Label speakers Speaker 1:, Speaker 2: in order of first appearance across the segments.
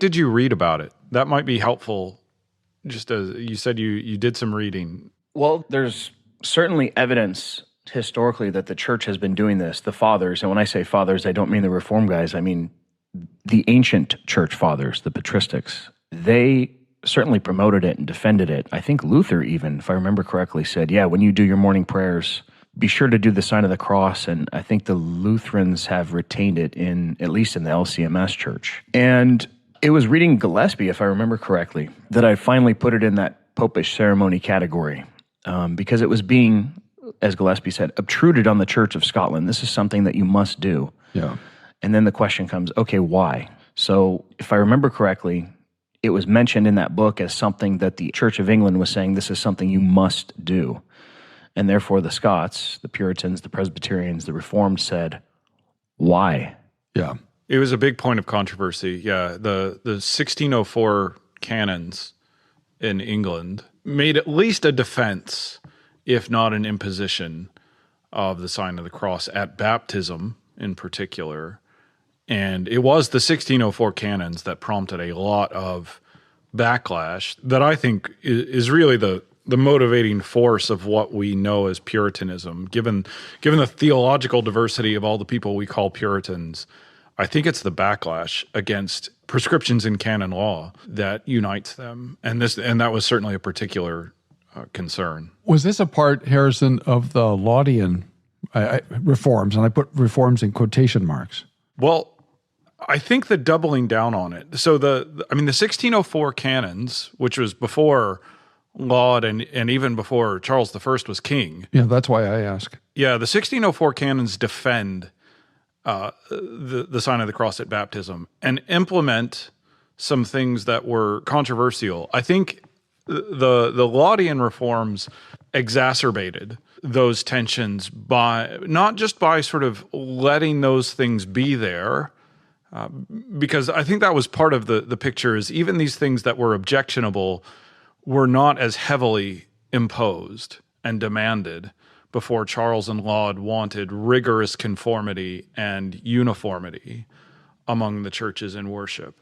Speaker 1: did you read about it? That might be helpful, just as you said you did some reading.
Speaker 2: Well, there's certainly evidence historically that the church has been doing this. The fathers, and when I say fathers, I don't mean the Reformed guys, I mean the ancient church fathers, the patristics. They certainly promoted it and defended it. I think Luther even, if I remember correctly, said, yeah, when you do your morning prayers, be sure to do the sign of the cross. And I think the Lutherans have retained it at least in the LCMS church. And it was reading Gillespie, if I remember correctly, that I finally put it in that Popish ceremony category, because it was being, as Gillespie said, obtruded on the Church of Scotland. This is something that you must do.
Speaker 3: Yeah.
Speaker 2: And then the question comes, okay, why? So if I remember correctly, it was mentioned in that book as something that the Church of England was saying, this is something you must do. And therefore the Scots, the Puritans, the Presbyterians, the Reformed said, why?
Speaker 3: Yeah.
Speaker 1: It was a big point of controversy. Yeah, the 1604 canons in England made at least a defense, if not an imposition, of the sign of the cross at baptism in particular. And it was the 1604 canons that prompted a lot of backlash that I think is really the motivating force of what we know as Puritanism. Given the theological diversity of all the people we call Puritans, I think it's the backlash against prescriptions in canon law that unites them. And that was certainly a particular concern.
Speaker 3: Was this a part, Harrison, of the Laudian reforms? And I put reforms in quotation marks.
Speaker 1: Well, I think the doubling down on it. So the 1604 canons, which was before Laud and even before Charles I was king.
Speaker 3: Yeah, that's why I ask.
Speaker 1: Yeah, the 1604 canons defend the sign of the cross at baptism and implement some things that were controversial. I think the Laudian reforms exacerbated those tensions by not just by sort of letting those things be there, because I think that was part of the picture is even these things that were objectionable were not as heavily imposed and demanded before Charles and Laud wanted rigorous conformity and uniformity among the churches in worship.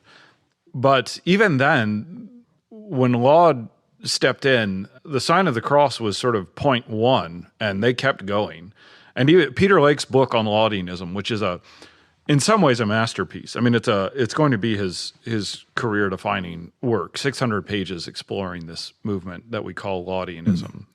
Speaker 1: But even then, when Laud stepped in, the sign of the cross was sort of point one, and they kept going. And even Peter Lake's book on Laudianism, which is in some ways a masterpiece. I mean, it's going to be his career-defining work, 600 pages exploring this movement that we call Laudianism,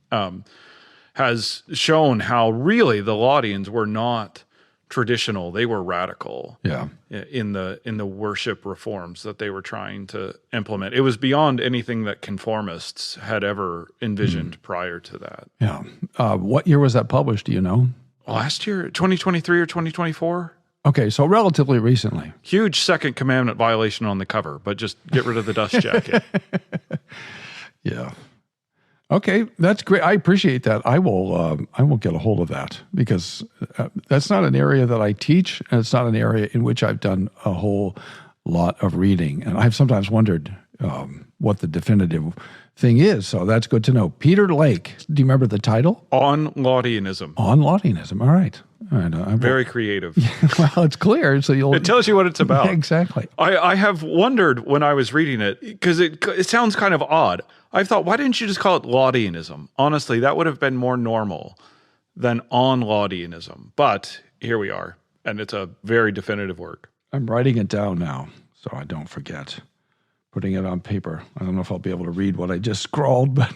Speaker 1: has shown how really the Laudians were not traditional; they were radical.
Speaker 3: Yeah.
Speaker 1: In the worship reforms that they were trying to implement. It was beyond anything that conformists had ever envisioned prior to that.
Speaker 3: Yeah. What year was that published? Do you know?
Speaker 1: Last year, 2023 or 2024.
Speaker 3: Okay, so relatively recently.
Speaker 1: Huge second commandment violation on the cover, but just get rid of the dust jacket.
Speaker 3: Yeah. Okay, that's great. I appreciate that. I will get a hold of that because that's not an area that I teach, and it's not an area in which I've done a whole lot of reading. And I've sometimes wondered what the definitive thing is. So that's good to know. Peter Lake. Do you remember the title?
Speaker 1: On Laudianism.
Speaker 3: On Laudianism. All right.
Speaker 1: Very creative.
Speaker 3: Well, it's clear. So
Speaker 1: it tells you what it's about.
Speaker 3: Exactly.
Speaker 1: I have wondered when I was reading it, because it sounds kind of odd. I thought, why didn't you just call it Laudianism? Honestly, that would have been more normal than On Laudianism. But here we are, and it's a very definitive work.
Speaker 3: I'm writing it down now so I don't forget. Putting it on paper. I don't know if I'll be able to read what I just scrawled, but